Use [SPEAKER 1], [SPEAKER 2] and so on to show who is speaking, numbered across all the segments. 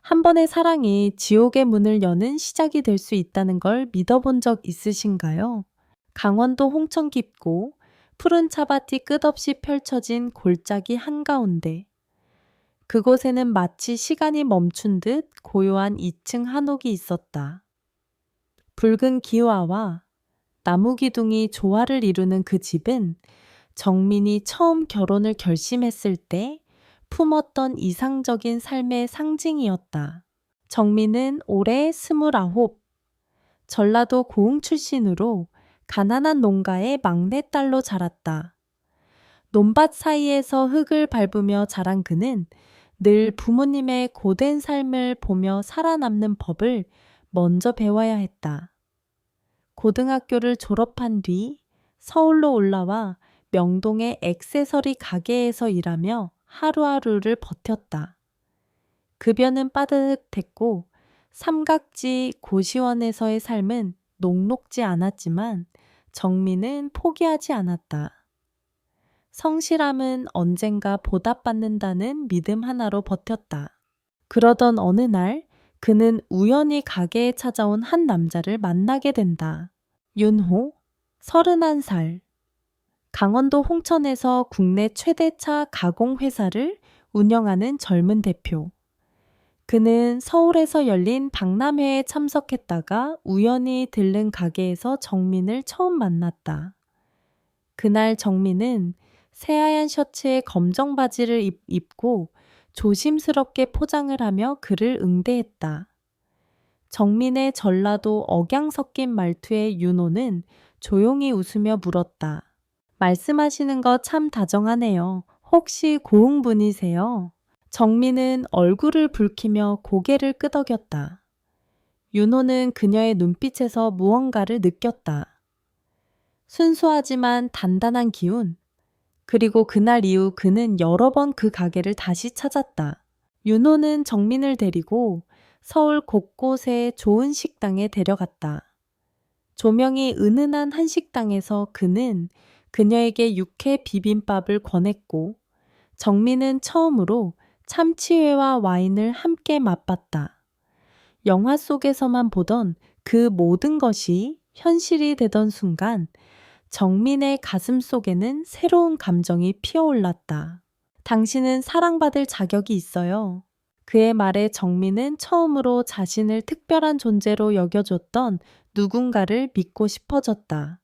[SPEAKER 1] 한 번의 사랑이 지옥의 문을 여는 시작이 될 수 있다는 걸 믿어본 적 있으신가요? 강원도 홍천 깊고 푸른 차밭이 끝없이 펼쳐진 골짜기 한가운데 그곳에는 마치 시간이 멈춘 듯 고요한 2층 한옥이 있었다. 붉은 기와와 나무 기둥이 조화를 이루는 그 집은 정민이 처음 결혼을 결심했을 때 품었던 이상적인 삶의 상징이었다. 정민은 올해 29, 전라도 고흥 출신으로 가난한 농가의 막내딸로 자랐다. 논밭 사이에서 흙을 밟으며 자란 그는 늘 부모님의 고된 삶을 보며 살아남는 법을 먼저 배워야 했다. 고등학교를 졸업한 뒤 서울로 올라와 명동의 액세서리 가게에서 일하며 하루하루를 버텼다. 급여는 빠듯했고 삼각지 고시원에서의 삶은 녹록지 않았지만 정민은 포기하지 않았다. 성실함은 언젠가 보답받는다는 믿음 하나로 버텼다. 그러던 어느 날 그는 우연히 가게에 찾아온 한 남자를 만나게 된다. 윤호, 31살. 강원도 홍천에서 국내 최대차 가공회사를 운영하는 젊은 대표. 그는 서울에서 열린 박람회에 참석했다가 우연히 들른 가게에서 정민을 처음 만났다. 그날 정민은 새하얀 셔츠에 검정 바지를 입고 조심스럽게 포장을 하며 그를 응대했다. 정민의 전라도 억양 섞인 말투의 윤호는 조용히 웃으며 물었다. 말씀하시는 거 참 다정하네요. 혹시 고흥 분이세요? 정민은 얼굴을 붉히며 고개를 끄덕였다. 윤호는 그녀의 눈빛에서 무언가를 느꼈다. 순수하지만 단단한 기운. 그리고 그날 이후 그는 여러 번 그 가게를 다시 찾았다. 윤호는 정민을 데리고 서울 곳곳의 좋은 식당에 데려갔다. 조명이 은은한 한 식당에서 그는 그녀에게 육회 비빔밥을 권했고 정민은 처음으로 참치회와 와인을 함께 맛봤다. 영화 속에서만 보던 그 모든 것이 현실이 되던 순간 정민의 가슴 속에는 새로운 감정이 피어올랐다. 당신은 사랑받을 자격이 있어요. 그의 말에 정민은 처음으로 자신을 특별한 존재로 여겨줬던 누군가를 믿고 싶어졌다.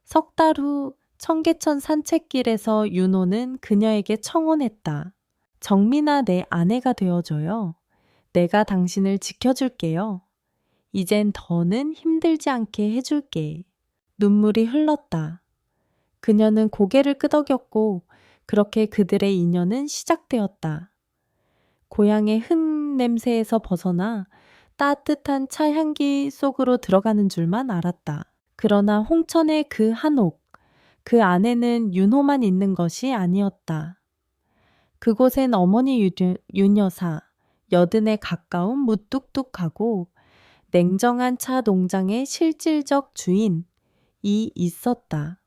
[SPEAKER 1] 석 달 후 청계천 산책길에서 윤호는 그녀에게 청혼했다. 정민아, 내 아내가 되어줘요. 내가 당신을 지켜줄게요. 이젠 더는 힘들지 않게 해줄게. 눈물이 흘렀다. 그녀는 고개를 끄덕였고 그렇게 그들의 인연은 시작되었다. 고향의 흙 냄새에서 벗어나 따뜻한 차 향기 속으로 들어가는 줄만 알았다. 그러나 홍천의 그 한옥, 그 안에는 윤호만 있는 것이 아니었다. 그곳엔 어머니 윤여사, 여든에 가까운 무뚝뚝하고 냉정한 차 농장의 실질적 주인이 있었다.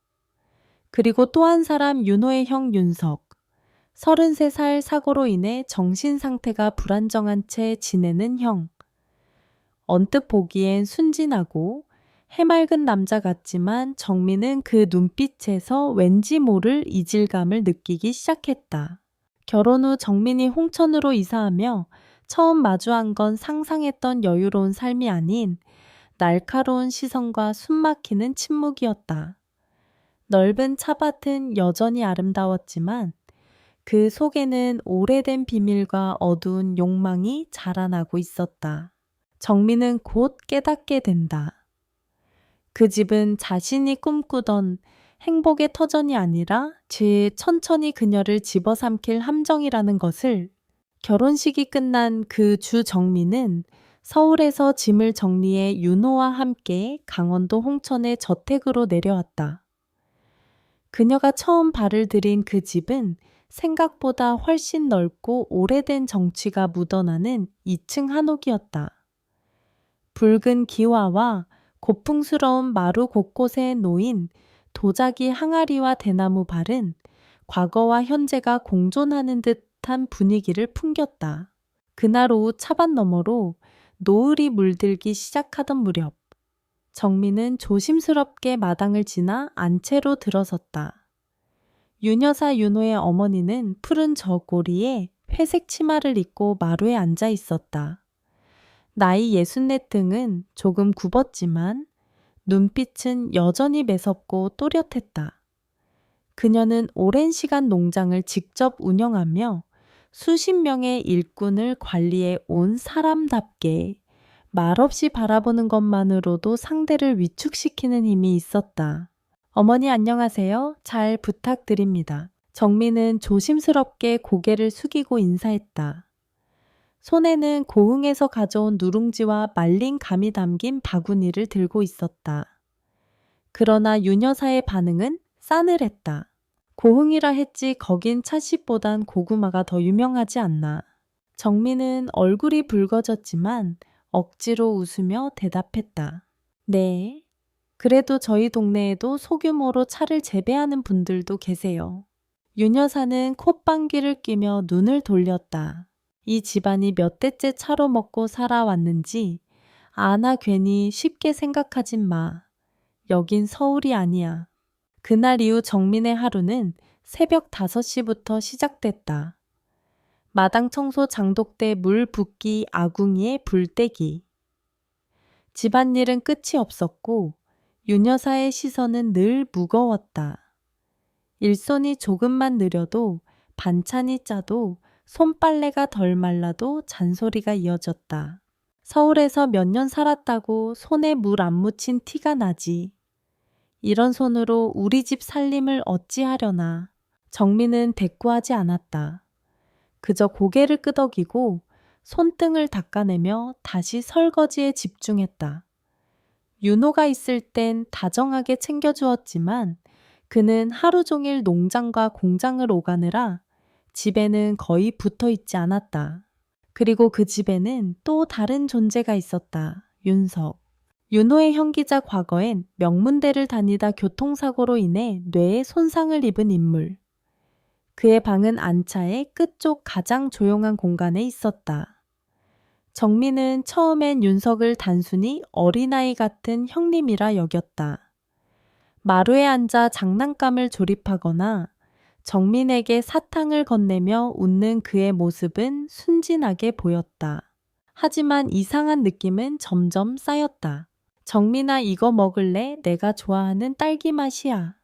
[SPEAKER 1] 그리고 또 한 사람 윤호의 형 윤석, 33살 사고로 인해 정신 상태가 불안정한 채 지내는 형. 언뜻 보기엔 순진하고 해맑은 남자 같지만 정민은 그 눈빛에서 왠지 모를 이질감을 느끼기 시작했다. 결혼 후 정민이 홍천으로 이사하며 처음 마주한 건 상상했던 여유로운 삶이 아닌 날카로운 시선과 숨막히는 침묵이었다. 넓은 차밭은 여전히 아름다웠지만 그 속에는 오래된 비밀과 어두운 욕망이 자라나고 있었다. 정민은 곧 깨닫게 된다. 그 집은 자신이 꿈꾸던 행복의 터전이 아니라 천천히 그녀를 집어삼킬 함정이라는 것을. 결혼식이 끝난 그 주 정민은 서울에서 짐을 정리해 윤호와 함께 강원도 홍천의 저택으로 내려왔다. 그녀가 처음 발을 들인 그 집은 생각보다 훨씬 넓고 오래된 정취가 묻어나는 2층 한옥이었다. 붉은 기와와 고풍스러운 마루 곳곳에 놓인 도자기 항아리와 대나무 발은 과거와 현재가 공존하는 듯한 분위기를 풍겼다. 그날 오후 차밭 너머로 노을이 물들기 시작하던 무렵, 정민은 조심스럽게 마당을 지나 안채로 들어섰다. 윤여사 윤호의 어머니는 푸른 저고리에 회색 치마를 입고 마루에 앉아 있었다. 나이 64 등은 조금 굽었지만 눈빛은 여전히 매섭고 또렷했다. 그녀는 오랜 시간 농장을 직접 운영하며 수십 명의 일꾼을 관리해 온 사람답게 말없이 바라보는 것만으로도 상대를 위축시키는 힘이 있었다. 어머니 안녕하세요. 잘 부탁드립니다. 정민은 조심스럽게 고개를 숙이고 인사했다. 손에는 고흥에서 가져온 누룽지와 말린 감이 담긴 바구니를 들고 있었다. 그러나 윤 여사의 반응은 싸늘했다. 고흥이라 했지 거긴 찻집보단 고구마가 더 유명하지 않나. 정민은 얼굴이 붉어졌지만 억지로 웃으며 대답했다. 네. 그래도 저희 동네에도 소규모로 차를 재배하는 분들도 계세요. 윤 여사는 콧방귀를 뀌며 눈을 돌렸다. 이 집안이 몇 대째 차로 먹고 살아왔는지 아나 괜히 쉽게 생각하진 마. 여긴 서울이 아니야. 그날 이후 정민의 하루는 새벽 5시부터 시작됐다. 마당 청소 장독대 물 붓기 아궁이에 불 떼기. 집안일은 끝이 없었고 윤 여사의 시선은 늘 무거웠다. 일손이 조금만 느려도 반찬이 짜도 손빨래가 덜 말라도 잔소리가 이어졌다. 서울에서 몇 년 살았다고 손에 물 안 묻힌 티가 나지. 이런 손으로 우리 집 살림을 어찌하려나. 정민은 대꾸하지 않았다. 그저 고개를 끄덕이고 손등을 닦아내며 다시 설거지에 집중했다. 윤호가 있을 땐 다정하게 챙겨주었지만 그는 하루 종일 농장과 공장을 오가느라 집에는 거의 붙어 있지 않았다. 그리고 그 집에는 또 다른 존재가 있었다. 윤석. 윤호의 형기자 과거엔 명문대를 다니다 교통사고로 인해 뇌에 손상을 입은 인물. 그의 방은 안차의 끝쪽 가장 조용한 공간에 있었다. 정민은 처음엔 윤석을 단순히 어린아이 같은 형님이라 여겼다. 마루에 앉아 장난감을 조립하거나 정민에게 사탕을 건네며 웃는 그의 모습은 순진하게 보였다. 하지만 이상한 느낌은 점점 쌓였다. 정민아 이거 먹을래? 내가 좋아하는 딸기 맛이야.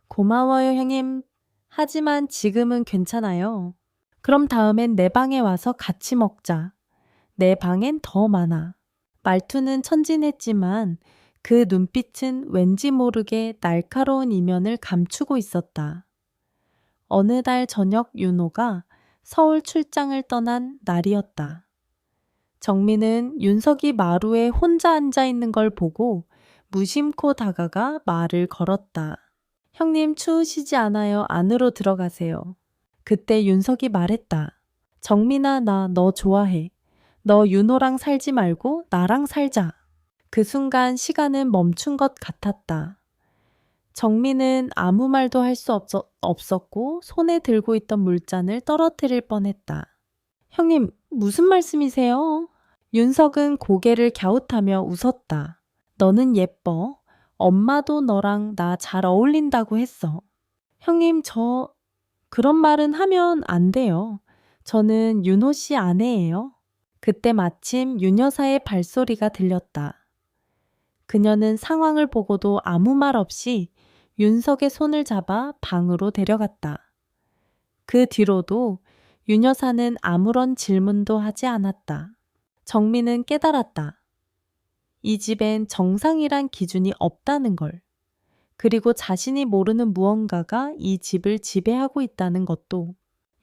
[SPEAKER 1] 고마워요 형님. 하지만 지금은 괜찮아요. 그럼 다음엔 내 방에 와서 같이 먹자. 내 방엔 더 많아. 말투는 천진했지만 그 눈빛은 왠지 모르게 날카로운 이면을 감추고 있었다. 어느 달 저녁 윤호가 서울 출장을 떠난 날이었다. 정민은 윤석이 마루에 혼자 앉아 있는 걸 보고 무심코 다가가 말을 걸었다. 형님 추우시지 않아요? 안으로 들어가세요. 그때 윤석이 말했다. 정민아 나 너 좋아해. 너 윤호랑 살지 말고 나랑 살자. 그 순간 시간은 멈춘 것 같았다. 정민은 아무 말도 할 수 없었고 손에 들고 있던 물잔을 떨어뜨릴 뻔했다. 형님 무슨 말씀이세요? 윤석은 고개를 갸웃하며 웃었다. 너는 예뻐. 엄마도 너랑 나 잘 어울린다고 했어. 형님 그런 말은 하면 안 돼요. 저는 윤호 씨 아내예요. 그때 마침 윤 여사의 발소리가 들렸다. 그녀는 상황을 보고도 아무 말 없이 윤석의 손을 잡아 방으로 데려갔다. 그 뒤로도 윤 여사는 아무런 질문도 하지 않았다. 정민은 깨달았다. 이 집엔 정상이란 기준이 없다는 걸. 그리고 자신이 모르는 무언가가 이 집을 지배하고 있다는 것도.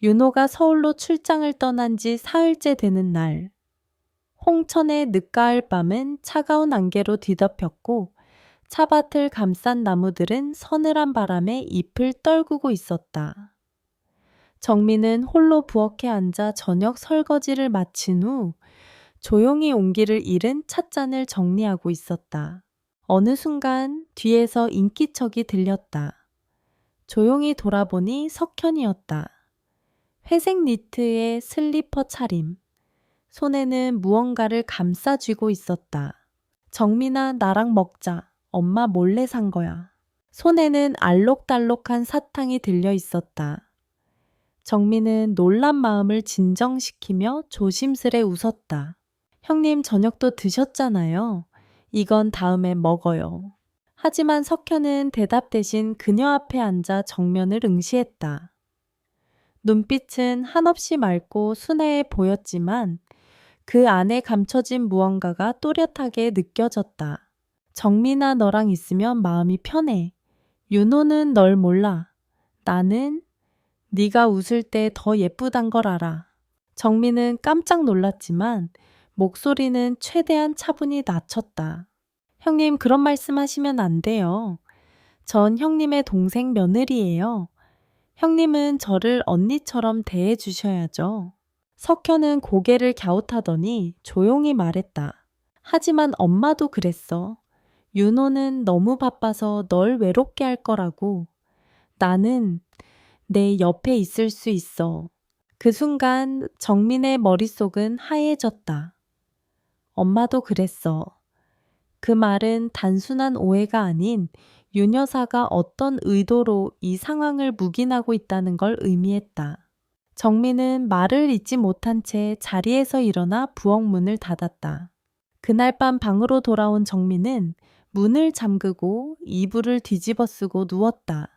[SPEAKER 1] 윤호가 서울로 출장을 떠난 지 사흘째 되는 날. 홍천의 늦가을 밤은 차가운 안개로 뒤덮였고 차밭을 감싼 나무들은 서늘한 바람에 잎을 떨구고 있었다. 정민은 홀로 부엌에 앉아 저녁 설거지를 마친 후 조용히 온기를 잃은 찻잔을 정리하고 있었다. 어느 순간 뒤에서 인기척이 들렸다. 조용히 돌아보니 석현이었다. 회색 니트에 슬리퍼 차림, 손에는 무언가를 감싸 쥐고 있었다. 정민아, 나랑 먹자. 엄마 몰래 산 거야. 손에는 알록달록한 사탕이 들려 있었다. 정민은 놀란 마음을 진정시키며 조심스레 웃었다. 형님 저녁도 드셨잖아요. 이건 다음에 먹어요. 하지만 석현은 대답 대신 그녀 앞에 앉아 정면을 응시했다. 눈빛은 한없이 맑고 순해 보였지만 그 안에 감춰진 무언가가 또렷하게 느껴졌다. 정민아, 너랑 있으면 마음이 편해. 윤호는 널 몰라. 나는 네가 웃을 때 더 예쁘단 걸 알아. 정민은 깜짝 놀랐지만 목소리는 최대한 차분히 낮췄다. 형님, 그런 말씀하시면 안 돼요. 전 형님의 동생 며느리예요. 형님은 저를 언니처럼 대해 주셔야죠. 석현은 고개를 갸웃하더니 조용히 말했다. 하지만 엄마도 그랬어. 윤호는 너무 바빠서 널 외롭게 할 거라고. 나는 내 옆에 있을 수 있어. 그 순간 정민의 머릿속은 하얘졌다. 엄마도 그랬어. 그 말은 단순한 오해가 아닌 윤 여사가 어떤 의도로 이 상황을 묵인하고 있다는 걸 의미했다. 정민은 말을 잇지 못한 채 자리에서 일어나 부엌 문을 닫았다. 그날 밤 방으로 돌아온 정민은 문을 잠그고 이불을 뒤집어 쓰고 누웠다.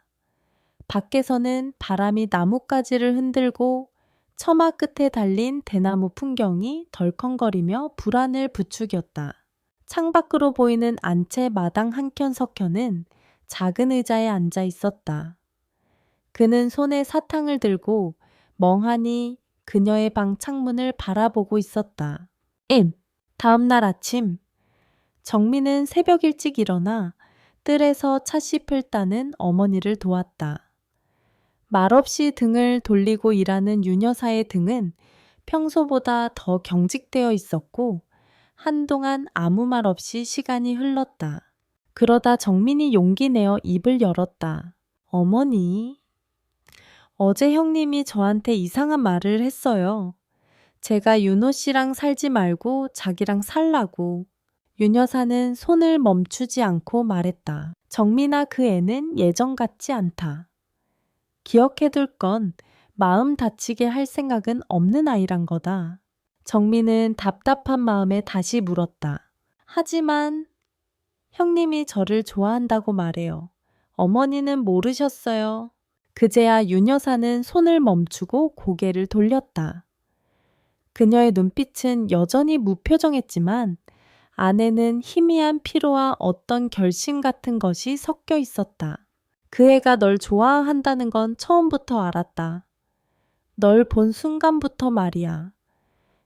[SPEAKER 1] 밖에서는 바람이 나뭇가지를 흔들고 처마 끝에 달린 대나무 풍경이 덜컹거리며 불안을 부추겼다. 창밖으로 보이는 안채 마당 한켠 석현은 작은 의자에 앉아 있었다. 그는 손에 사탕을 들고 멍하니 그녀의 방 창문을 바라보고 있었다. 다음 날 아침 정민은 새벽 일찍 일어나 뜰에서 찻잎을 따는 어머니를 도왔다. 말없이 등을 돌리고 일하는 윤 여사의 등은 평소보다 더 경직되어 있었고 한동안 아무 말 없이 시간이 흘렀다. 그러다 정민이 용기 내어 입을 열었다. 어머니, 어제 형님이 저한테 이상한 말을 했어요. 제가 윤호 씨랑 살지 말고 자기랑 살라고. 윤 여사는 손을 멈추지 않고 말했다. 정민아, 그 애는 예전 같지 않다. 기억해둘 건 마음 다치게 할 생각은 없는 아이란 거다. 정민은 답답한 마음에 다시 물었다. 하지만 형님이 저를 좋아한다고 말해요. 어머니는 모르셨어요. 그제야 윤 여사는 손을 멈추고 고개를 돌렸다. 그녀의 눈빛은 여전히 무표정했지만 안에는 희미한 피로와 어떤 결심 같은 것이 섞여 있었다. 그 애가 널 좋아한다는 건 처음부터 알았다. 널 본 순간부터 말이야.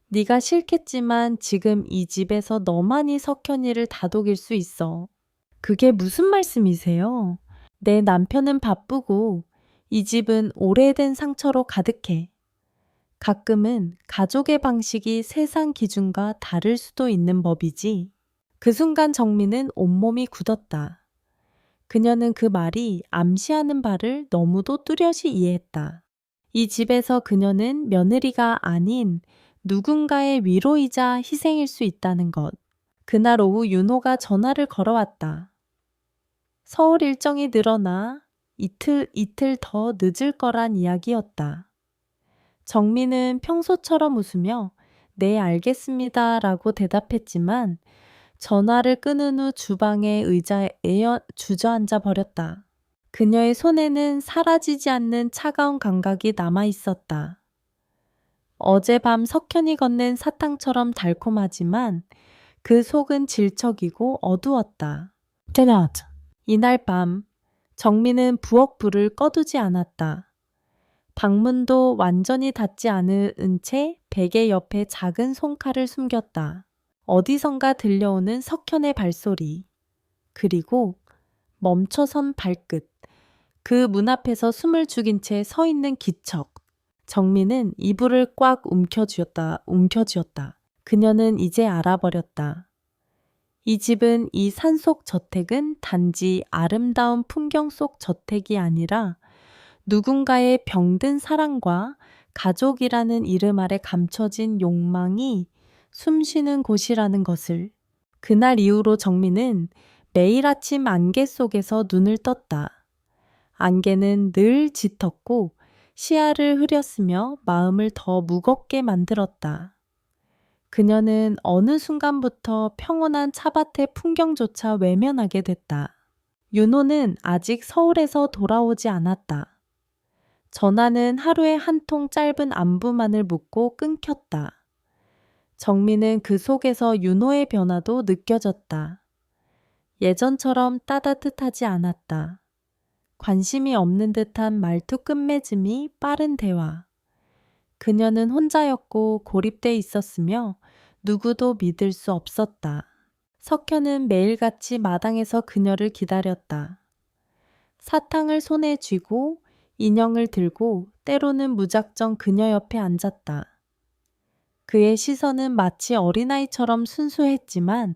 [SPEAKER 1] 네가 싫겠지만 지금 이 집에서 너만이 석현이를 다독일 수 있어. 그게 무슨 말씀이세요? 내 남편은 바쁘고 이 집은 오래된 상처로 가득해. 가끔은 가족의 방식이 세상 기준과 다를 수도 있는 법이지. 그 순간 정민은 온몸이 굳었다. 그녀는 그 말이 암시하는 바를 너무도 뚜렷이 이해했다. 이 집에서 그녀는 며느리가 아닌 누군가의 위로이자 희생일 수 있다는 것. 그날 오후 윤호가 전화를 걸어왔다. 서울 일정이 늘어나 이틀 더 늦을 거란 이야기였다. 정민은 평소처럼 웃으며 네, 알겠습니다 라고 대답했지만 전화를 끊은 후 주방의 의자에 주저앉아 버렸다. 그녀의 손에는 사라지지 않는 차가운 감각이 남아 있었다. 어젯밤 석현이 건넨 사탕처럼 달콤하지만 그 속은 질척이고 어두웠다. 이날 밤 정민은 부엌 불을 꺼두지 않았다. 방문도 완전히 닫지 않은 채 베개 옆에 작은 손칼을 숨겼다. 어디선가 들려오는 석현의 발소리, 그리고 멈춰선 발끝, 그 문 앞에서 숨을 죽인 채 서 있는 기척. 정민은 이불을 꽉 움켜쥐었다. 그녀는 이제 알아버렸다. 이 집은, 이 산속 저택은 단지 아름다운 풍경 속 저택이 아니라 누군가의 병든 사랑과 가족이라는 이름 아래 감춰진 욕망이 숨 쉬는 곳이라는 것을. 그날 이후로 정민은 매일 아침 안개 속에서 눈을 떴다. 안개는 늘 짙었고 시야를 흐렸으며 마음을 더 무겁게 만들었다. 그녀는 어느 순간부터 평온한 차밭의 풍경조차 외면하게 됐다. 윤호는 아직 서울에서 돌아오지 않았다. 전화는 하루에 한 통 짧은 안부만을 묻고 끊겼다. 정민은 그 속에서 윤호의 변화도 느껴졌다. 예전처럼 따뜻하지 않았다. 관심이 없는 듯한 말투 끝맺음이 빠른 대화. 그녀는 혼자였고 고립돼 있었으며 누구도 믿을 수 없었다. 석현은 매일같이 마당에서 그녀를 기다렸다. 사탕을 손에 쥐고 인형을 들고 때로는 무작정 그녀 옆에 앉았다. 그의 시선은 마치 어린아이처럼 순수했지만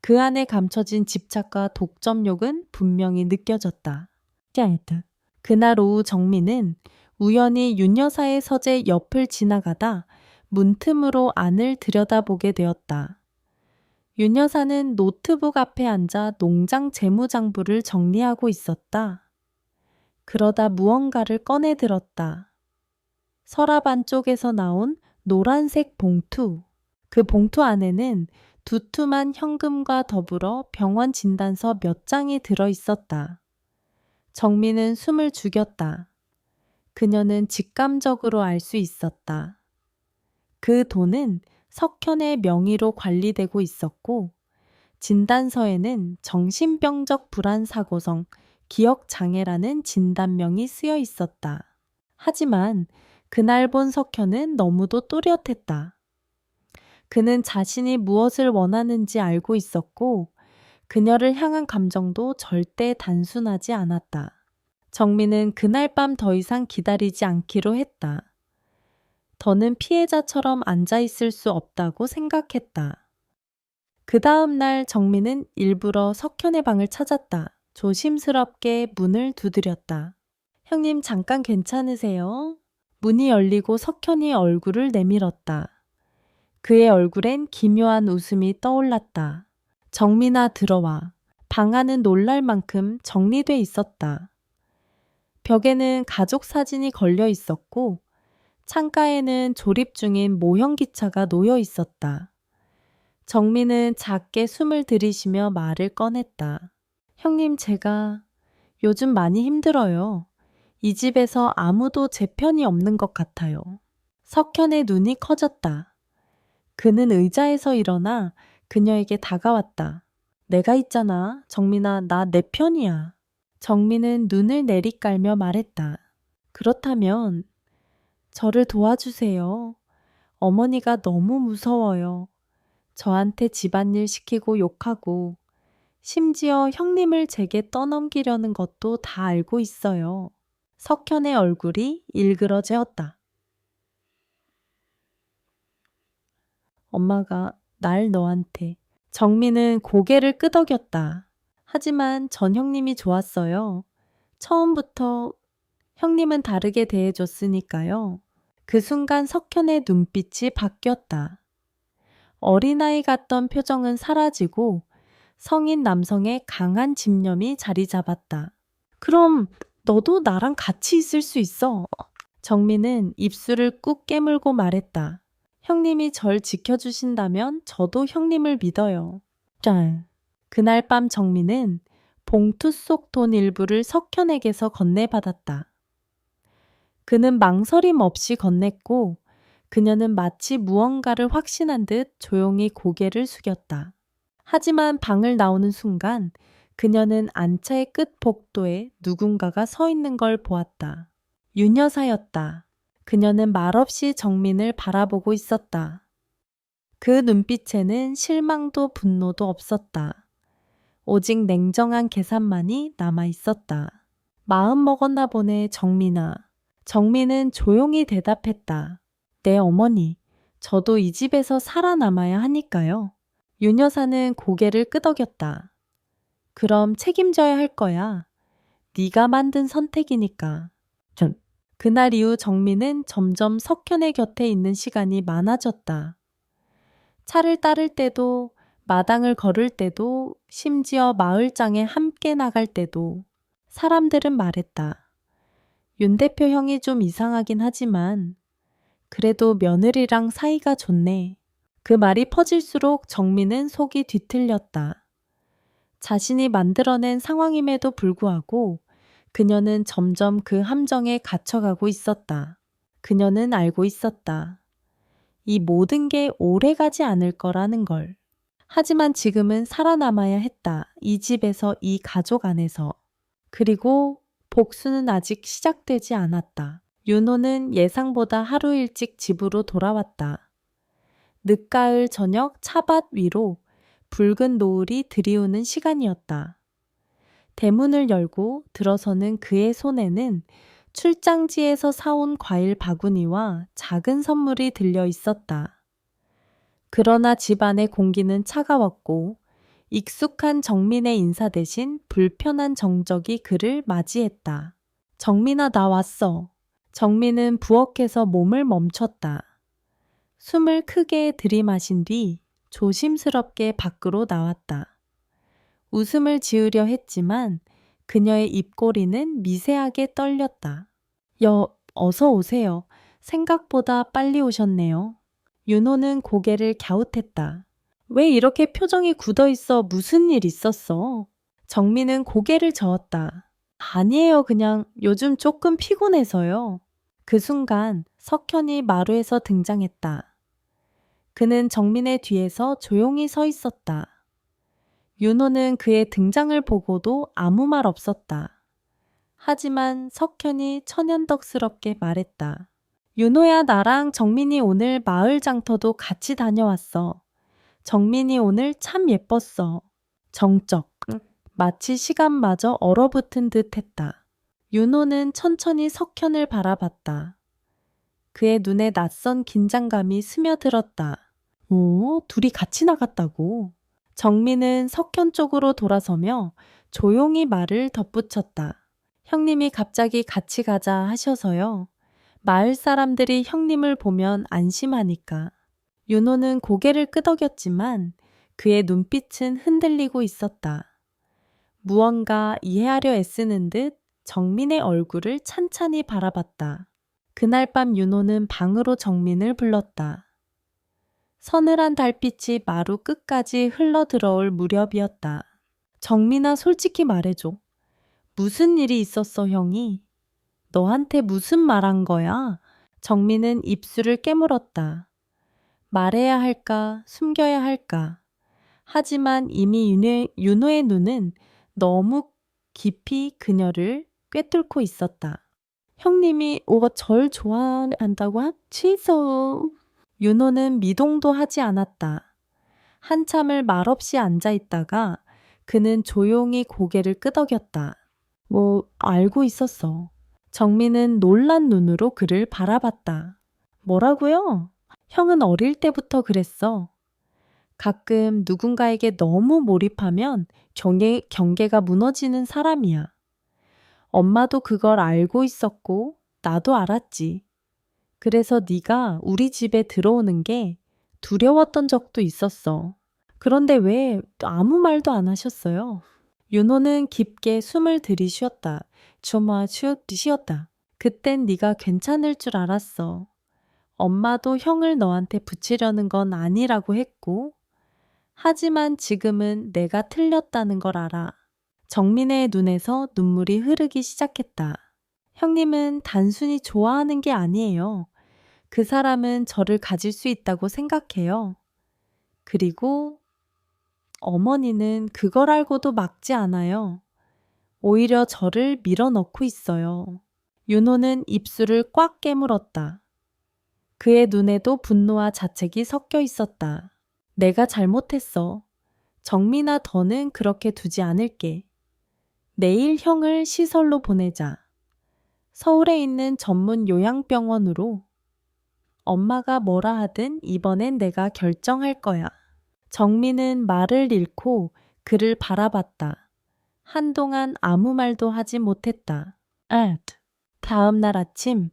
[SPEAKER 1] 그 안에 감춰진 집착과 독점욕은 분명히 느껴졌다. 그날 오후 정민은 우연히 윤 여사의 서재 옆을 지나가다 문틈으로 안을 들여다보게 되었다. 윤 여사는 노트북 앞에 앉아 농장 재무장부를 정리하고 있었다. 그러다 무언가를 꺼내 들었다. 서랍 안쪽에서 나온 노란색 봉투. 그 봉투 안에는 두툼한 현금과 더불어 병원 진단서 몇 장이 들어 있었다. 정민은 숨을 죽였다. 그녀는 직감적으로 알 수 있었다. 그 돈은 석현의 명의로 관리되고 있었고 진단서에는 정신병적 불안사고성, 기억장애라는 진단명이 쓰여 있었다. 하지만 그날 본 석현은 너무도 또렷했다. 그는 자신이 무엇을 원하는지 알고 있었고 그녀를 향한 감정도 절대 단순하지 않았다. 정민은 그날 밤 더 이상 기다리지 않기로 했다. 더는 피해자처럼 앉아있을 수 없다고 생각했다. 그 다음 날 정민은 일부러 석현의 방을 찾았다. 조심스럽게 문을 두드렸다. 형님 잠깐 괜찮으세요? 문이 열리고 석현이 얼굴을 내밀었다. 그의 얼굴엔 기묘한 웃음이 떠올랐다. 정민아 들어와. 방 안은 놀랄 만큼 정리돼 있었다. 벽에는 가족 사진이 걸려 있었고 창가에는 조립 중인 모형 기차가 놓여 있었다. 정민은 작게 숨을 들이쉬며 말을 꺼냈다. 형님 제가 요즘 많이 힘들어요. 이 집에서 아무도 제 편이 없는 것 같아요. 석현의 눈이 커졌다. 그는 의자에서 일어나 그녀에게 다가왔다. 내가 있잖아. 정민아, 나 내 편이야. 정민은 눈을 내리깔며 말했다. 그렇다면 저를 도와주세요. 어머니가 너무 무서워요. 저한테 집안일 시키고 욕하고 심지어 형님을 제게 떠넘기려는 것도 다 알고 있어요. 석현의 얼굴이 일그러졌다. 엄마가 날 너한테. 정민은 고개를 끄덕였다. 하지만 전 형님이 좋았어요. 처음부터 형님은 다르게 대해줬으니까요. 그 순간 석현의 눈빛이 바뀌었다. 어린아이 같던 표정은 사라지고 성인 남성의 강한 집념이 자리 잡았다. 그럼 너도 나랑 같이 있을 수 있어. 정민은 입술을 꾹 깨물고 말했다. 형님이 절 지켜주신다면 저도 형님을 믿어요. 짠. 그날 밤 정민은 봉투 속 돈 일부를 석현에게서 건네받았다. 그는 망설임 없이 건넸고 그녀는 마치 무언가를 확신한 듯 조용히 고개를 숙였다. 하지만 방을 나오는 순간 그녀는 안차의 끝 복도에 누군가가 서 있는 걸 보았다. 윤 여사였다. 그녀는 말없이 정민을 바라보고 있었다. 그 눈빛에는 실망도 분노도 없었다. 오직 냉정한 계산만이 남아 있었다. 마음 먹었나 보네, 정민아. 정민은 조용히 대답했다. 네, 어머니. 저도 이 집에서 살아남아야 하니까요. 윤 여사는 고개를 끄덕였다. 그럼 책임져야 할 거야. 네가 만든 선택이니까. 그날 이후 정민은 점점 석현의 곁에 있는 시간이 많아졌다. 차를 따를 때도, 마당을 걸을 때도, 심지어 마을장에 함께 나갈 때도 사람들은 말했다. 윤 대표 형이 좀 이상하긴 하지만 그래도 며느리랑 사이가 좋네. 그 말이 퍼질수록 정민은 속이 뒤틀렸다. 자신이 만들어낸 상황임에도 불구하고 그녀는 점점 그 함정에 갇혀가고 있었다. 그녀는 알고 있었다. 이 모든 게 오래가지 않을 거라는 걸. 하지만 지금은 살아남아야 했다. 이 집에서, 이 가족 안에서. 그리고 복수는 아직 시작되지 않았다. 윤호는 예상보다 하루 일찍 집으로 돌아왔다. 늦가을 저녁 차밭 위로 붉은 노을이 들이우는 시간이었다. 대문을 열고 들어서는 그의 손에는 출장지에서 사온 과일 바구니와 작은 선물이 들려 있었다. 그러나 집안의 공기는 차가웠고 익숙한 정민의 인사 대신 불편한 정적이 그를 맞이했다. 정민아, 나 왔어. 정민은 부엌에서 몸을 멈췄다. 숨을 크게 들이마신 뒤 조심스럽게 밖으로 나왔다. 웃음을 지으려 했지만 그녀의 입꼬리는 미세하게 떨렸다. 어서 오세요. 생각보다 빨리 오셨네요. 윤호는 고개를 갸웃했다. 왜 이렇게 표정이 굳어 있어? 무슨 일 있었어? 정민은 고개를 저었다. 아니에요. 그냥 요즘 조금 피곤해서요. 그 순간 석현이 마루에서 등장했다. 그는 정민의 뒤에서 조용히 서 있었다. 윤호는 그의 등장을 보고도 아무 말 없었다. 하지만 석현이 천연덕스럽게 말했다. 윤호야, 나랑 정민이 오늘 마을 장터도 같이 다녀왔어. 정민이 오늘 참 예뻤어. 정적. 마치 시간마저 얼어붙은 듯 했다. 윤호는 천천히 석현을 바라봤다. 그의 눈에 낯선 긴장감이 스며들었다. 오, 둘이 같이 나갔다고. 정민은 석현 쪽으로 돌아서며 조용히 말을 덧붙였다. 형님이 갑자기 같이 가자 하셔서요. 마을 사람들이 형님을 보면 안심하니까. 윤호는 고개를 끄덕였지만 그의 눈빛은 흔들리고 있었다. 무언가 이해하려 애쓰는 듯 정민의 얼굴을 찬찬히 바라봤다. 그날 밤 윤호는 방으로 정민을 불렀다. 서늘한 달빛이 마루 끝까지 흘러들어올 무렵이었다. 정민아, 솔직히 말해줘. 무슨 일이 있었어, 형이? 너한테 무슨 말한 거야? 정민은 입술을 깨물었다. 말해야 할까, 숨겨야 할까. 하지만 이미 윤호의 눈은 너무 깊이 그녀를 꿰뚫고 있었다. 형님이 절 좋아한다고 취소. 윤호는 미동도 하지 않았다. 한참을 말없이 앉아 있다가 그는 조용히 고개를 끄덕였다. 알고 있었어. 정민은 놀란 눈으로 그를 바라봤다. 뭐라고요? 형은 어릴 때부터 그랬어. 가끔 누군가에게 너무 몰입하면 경계가 무너지는 사람이야. 엄마도 그걸 알고 있었고 나도 알았지. 그래서 네가 우리 집에 들어오는 게 두려웠던 적도 있었어. 그런데 왜 아무 말도 안 하셨어요? 윤호는 깊게 숨을 들이쉬었다. 쉬었다. 그땐 네가 괜찮을 줄 알았어. 엄마도 형을 너한테 붙이려는 건 아니라고 했고, 하지만 지금은 내가 틀렸다는 걸 알아. 정민의 눈에서 눈물이 흐르기 시작했다. 형님은 단순히 좋아하는 게 아니에요. 그 사람은 저를 가질 수 있다고 생각해요. 그리고 어머니는 그걸 알고도 막지 않아요. 오히려 저를 밀어넣고 있어요. 윤호는 입술을 꽉 깨물었다. 그의 눈에도 분노와 자책이 섞여 있었다. 내가 잘못했어. 정민아, 더는 그렇게 두지 않을게. 내일 형을 시설로 보내자. 서울에 있는 전문 요양병원으로. 엄마가 뭐라 하든 이번엔 내가 결정할 거야. 정민은 말을 잃고 그를 바라봤다. 한동안 아무 말도 하지 못했다. 다음 날 아침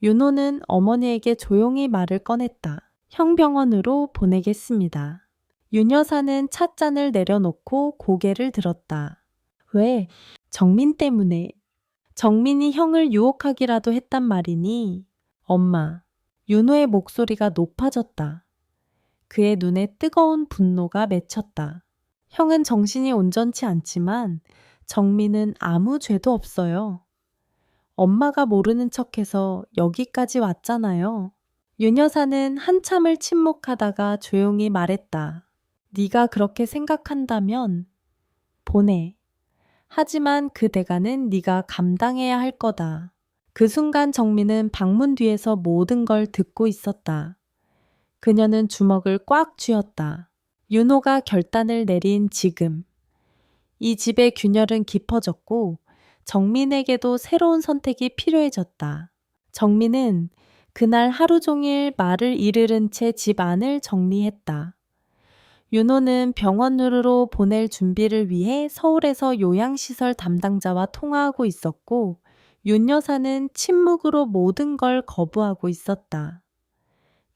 [SPEAKER 1] 윤호는 어머니에게 조용히 말을 꺼냈다. 형 병원으로 보내겠습니다. 윤 여사는 찻잔을 내려놓고 고개를 들었다. 왜? 정민 때문에. 정민이 형을 유혹하기라도 했단 말이니? 엄마. 윤호의 목소리가 높아졌다. 그의 눈에 뜨거운 분노가 맺혔다. 형은 정신이 온전치 않지만 정민은 아무 죄도 없어요. 엄마가 모르는 척해서 여기까지 왔잖아요. 윤 여사는 한참을 침묵하다가 조용히 말했다. 네가 그렇게 생각한다면 보내. 하지만 그 대가는 네가 감당해야 할 거다. 그 순간 정민은 방문 뒤에서 모든 걸 듣고 있었다. 그녀는 주먹을 꽉 쥐었다. 윤호가 결단을 내린 지금. 이 집의 균열은 깊어졌고 정민에게도 새로운 선택이 필요해졌다. 정민은 그날 하루 종일 말을 이르른 채 집 안을 정리했다. 윤호는 병원으로 보낼 준비를 위해 서울에서 요양시설 담당자와 통화하고 있었고 윤 여사는 침묵으로 모든 걸 거부하고 있었다.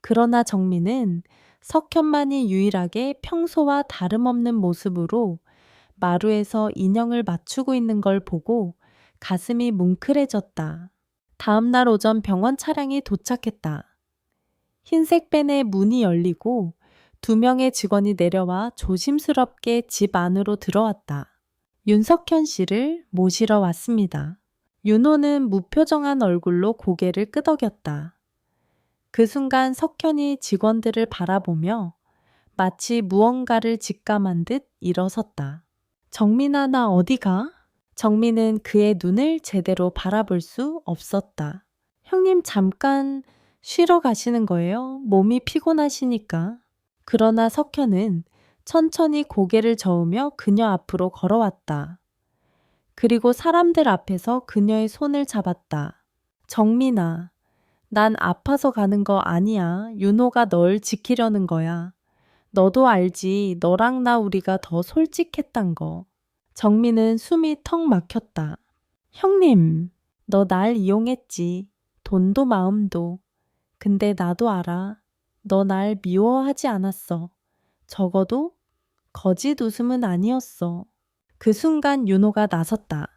[SPEAKER 1] 그러나 정민은 석현만이 유일하게 평소와 다름없는 모습으로 마루에서 인형을 맞추고 있는 걸 보고 가슴이 뭉클해졌다. 다음 날 오전 병원 차량이 도착했다. 흰색 밴의 문이 열리고 2명의 직원이 내려와 조심스럽게 집 안으로 들어왔다. 윤석현 씨를 모시러 왔습니다. 윤호는 무표정한 얼굴로 고개를 끄덕였다. 그 순간 석현이 직원들을 바라보며 마치 무언가를 직감한 듯 일어섰다. 정민아, 나 어디 가? 정민은 그의 눈을 제대로 바라볼 수 없었다. 형님 잠깐 쉬러 가시는 거예요? 몸이 피곤하시니까. 그러나 석현은 천천히 고개를 저으며 그녀 앞으로 걸어왔다. 그리고 사람들 앞에서 그녀의 손을 잡았다. 정민아, 난 아파서 가는 거 아니야. 윤호가 널 지키려는 거야. 너도 알지. 너랑 나 우리가 더 솔직했단 거. 정민은 숨이 턱 막혔다. 형님, 너 날 이용했지. 돈도 마음도. 근데 나도 알아. 너 날 미워하지 않았어. 적어도 거짓 웃음은 아니었어. 그 순간 윤호가 나섰다.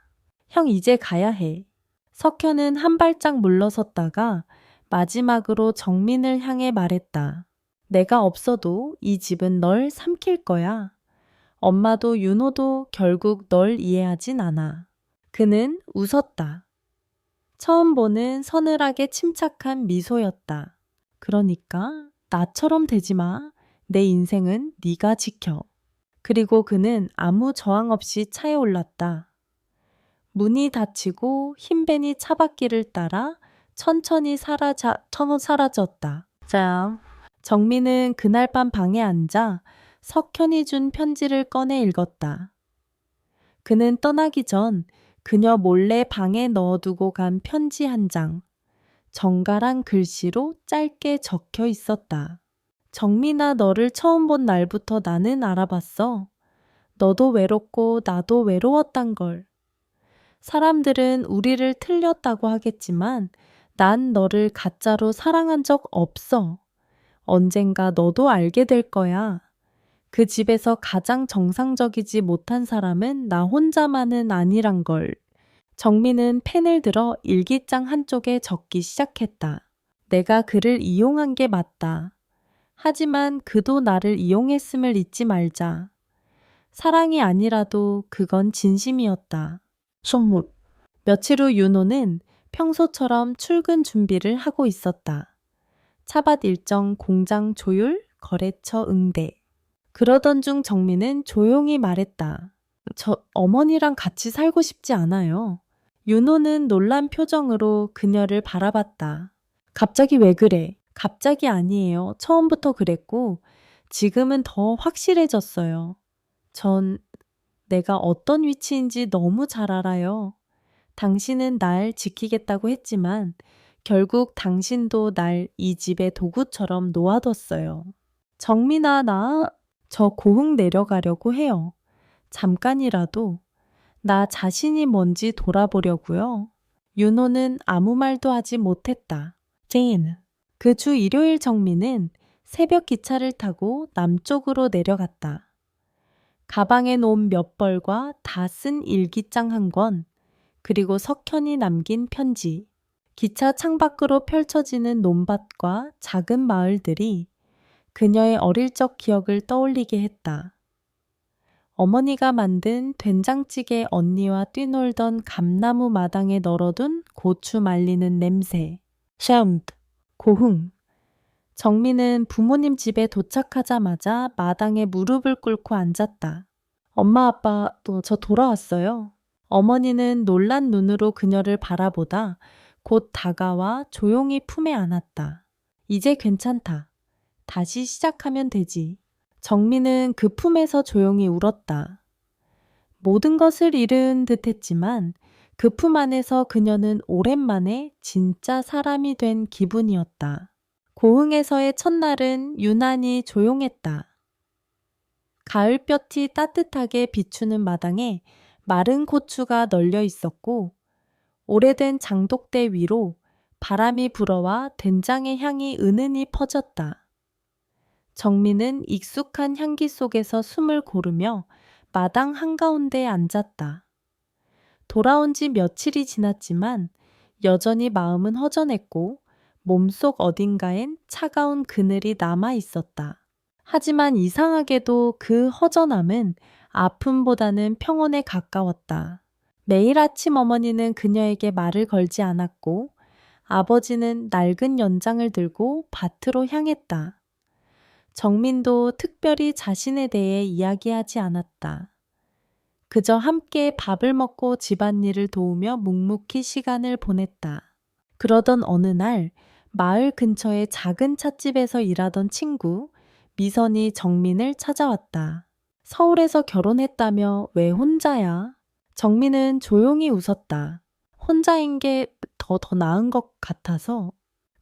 [SPEAKER 1] 형 이제 가야 해. 석현은 한 발짝 물러섰다가 마지막으로 정민을 향해 말했다. 내가 없어도 이 집은 널 삼킬 거야. 엄마도 윤호도 결국 널 이해하진 않아. 그는 웃었다. 처음 보는 서늘하게 침착한 미소였다. 그러니까 나처럼 되지 마. 내 인생은 네가 지켜. 그리고 그는 아무 저항 없이 차에 올랐다. 문이 닫히고 흰 밴이 차바퀴를 따라 천천히 사라졌다. 자, 정민은 그날 밤 방에 앉아 석현이 준 편지를 꺼내 읽었다. 그는 떠나기 전 그녀 몰래 방에 넣어두고 간 편지 한 장. 정갈한 글씨로 짧게 적혀 있었다. 정민아, 너를 처음 본 날부터 나는 알아봤어. 너도 외롭고 나도 외로웠단 걸. 사람들은 우리를 틀렸다고 하겠지만 난 너를 가짜로 사랑한 적 없어. 언젠가 너도 알게 될 거야. 그 집에서 가장 정상적이지 못한 사람은 나 혼자만은 아니란 걸. 정민은 펜을 들어 일기장 한쪽에 적기 시작했다. 내가 그를 이용한 게 맞다. 하지만 그도 나를 이용했음을 잊지 말자. 사랑이 아니라도 그건 진심이었다. 선물. 며칠 후 윤호는 평소처럼 출근 준비를 하고 있었다. 차밭 일정, 공장 조율, 거래처 응대. 그러던 중 정민은 조용히 말했다. 저 어머니랑 같이 살고 싶지 않아요. 윤호는 놀란 표정으로 그녀를 바라봤다. 갑자기 왜 그래? 갑자기 아니에요. 처음부터 그랬고 지금은 더 확실해졌어요. 전 내가 어떤 위치인지 너무 잘 알아요. 당신은 날 지키겠다고 했지만 결국 당신도 날 이 집의 도구처럼 놓아뒀어요. 정민아, 나 저 고흥 내려가려고 해요. 잠깐이라도 나 자신이 뭔지 돌아보려고요. 윤호는 아무 말도 하지 못했다. 제인. 그 주 일요일 정민은 새벽 기차를 타고 남쪽으로 내려갔다. 가방에 놓은 몇 벌과 다 쓴 일기장 한 권, 그리고 석현이 남긴 편지, 기차 창밖으로 펼쳐지는 논밭과 작은 마을들이 그녀의 어릴 적 기억을 떠올리게 했다. 어머니가 만든 된장찌개 언니와 뛰놀던 감나무 마당에 널어둔 고추 말리는 냄새, 샴드, 고흥. 정민은 부모님 집에 도착하자마자 마당에 무릎을 꿇고 앉았다. 엄마, 아빠, 또 저 돌아왔어요. 어머니는 놀란 눈으로 그녀를 바라보다 곧 다가와 조용히 품에 안았다. 이제 괜찮다. 다시 시작하면 되지. 정민은 그 품에서 조용히 울었다. 모든 것을 잃은 듯 했지만 그 품 안에서 그녀는 오랜만에 진짜 사람이 된 기분이었다. 고흥에서의 첫날은 유난히 조용했다. 가을볕이 따뜻하게 비추는 마당에 마른 고추가 널려 있었고 오래된 장독대 위로 바람이 불어와 된장의 향이 은은히 퍼졌다. 정민은 익숙한 향기 속에서 숨을 고르며 마당 한가운데에 앉았다. 돌아온 지 며칠이 지났지만 여전히 마음은 허전했고 몸속 어딘가엔 차가운 그늘이 남아 있었다. 하지만 이상하게도 그 허전함은 아픔보다는 평온에 가까웠다. 매일 아침 어머니는 그녀에게 말을 걸지 않았고 아버지는 낡은 연장을 들고 밭으로 향했다. 정민도 특별히 자신에 대해 이야기하지 않았다. 그저 함께 밥을 먹고 집안일을 도우며 묵묵히 시간을 보냈다. 그러던 어느 날 마을 근처의 작은 찻집에서 일하던 친구 미선이 정민을 찾아왔다. 서울에서 결혼했다며 왜 혼자야? 정민은 조용히 웃었다. 혼자인 게 더 나은 것 같아서.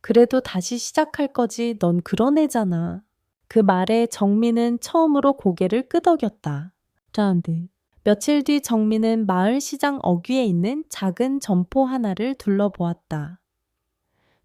[SPEAKER 1] 그래도 다시 시작할 거지, 넌 그런 애잖아. 그 말에 정민은 처음으로 고개를 끄덕였다. 라운드. 며칠 뒤 정민은 마을 시장 어귀에 있는 작은 점포 하나를 둘러보았다.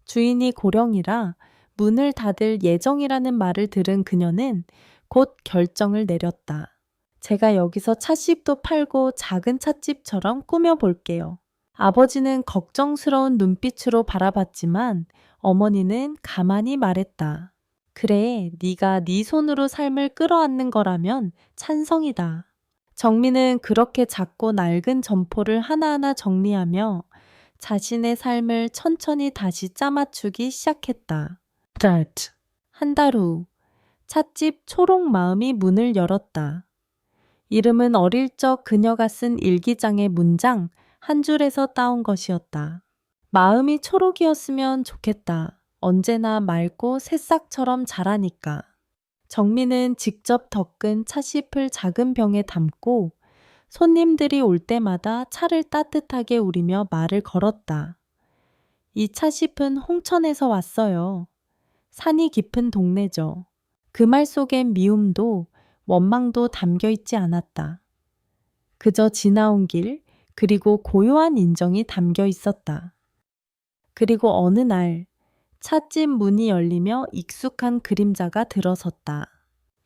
[SPEAKER 1] 주인이 고령이라 문을 닫을 예정이라는 말을 들은 그녀는 곧 결정을 내렸다. 제가 여기서 찻집도 팔고 작은 찻집처럼 꾸며볼게요. 아버지는 걱정스러운 눈빛으로 바라봤지만 어머니는 가만히 말했다. 그래, 네가 네 손으로 삶을 끌어안는 거라면 찬성이다. 정민은 그렇게 작고 낡은 점포를 하나하나 정리하며 자신의 삶을 천천히 다시 짜맞추기 시작했다. 한 달 후, 찻집 초록 마음이 문을 열었다. 이름은 어릴 적 그녀가 쓴 일기장의 문장 한 줄에서 따온 것이었다. 마음이 초록이었으면 좋겠다. 언제나 맑고 새싹처럼 자라니까. 정민은 직접 덕은 찻잎을 작은 병에 담고 손님들이 올 때마다 차를 따뜻하게 우리며 말을 걸었다. 이 찻잎은 홍천에서 왔어요. 산이 깊은 동네죠. 그 말 속엔 미움도 원망도 담겨 있지 않았다. 그저 지나온 길, 그리고 고요한 인정이 담겨 있었다. 그리고 어느 날 찻집 문이 열리며 익숙한 그림자가 들어섰다.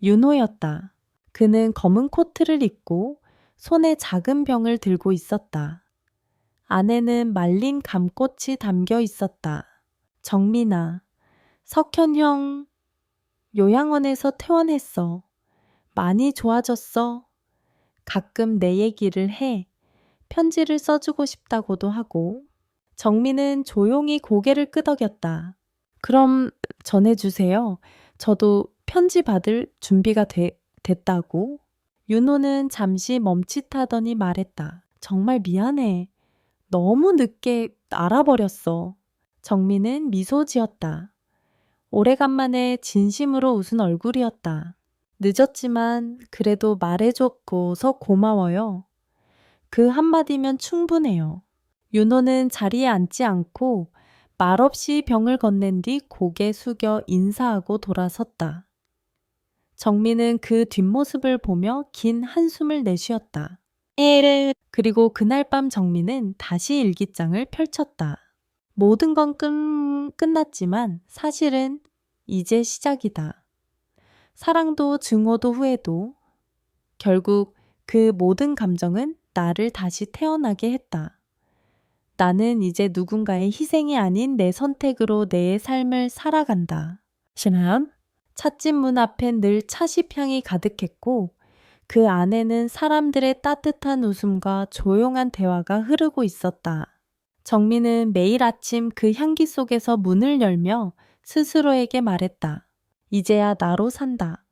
[SPEAKER 1] 윤호였다. 그는 검은 코트를 입고 손에 작은 병을 들고 있었다. 안에는 말린 감꽃이 담겨 있었다. 정민아, 석현 형 요양원에서 퇴원했어. 많이 좋아졌어. 가끔 내 얘기를 해. 편지를 써주고 싶다고도 하고. 정민은 조용히 고개를 끄덕였다. 그럼 전해주세요. 저도 편지 받을 준비가 됐다고. 윤호는 잠시 멈칫하더니 말했다. 정말 미안해. 너무 늦게 알아버렸어. 정민은 미소 지었다. 오래간만에 진심으로 웃은 얼굴이었다. 늦었지만 그래도 말해줬고서 고마워요. 그 한마디면 충분해요. 윤호는 자리에 앉지 않고 말없이 병을 건넨 뒤 고개 숙여 인사하고 돌아섰다. 정민은 그 뒷모습을 보며 긴 한숨을 내쉬었다. 그리고 그날 밤 정민은 다시 일기장을 펼쳤다. 모든 건 끝났지만 사실은 이제 시작이다. 사랑도 증오도 후회도. 결국 그 모든 감정은 나를 다시 태어나게 했다. 나는 이제 누군가의 희생이 아닌 내 선택으로 내 삶을 살아간다. 신하연? 찻집 문 앞엔 늘 차시향이 가득했고 그 안에는 사람들의 따뜻한 웃음과 조용한 대화가 흐르고 있었다. 정민은 매일 아침 그 향기 속에서 문을 열며 스스로에게 말했다. 이제야 나로 산다.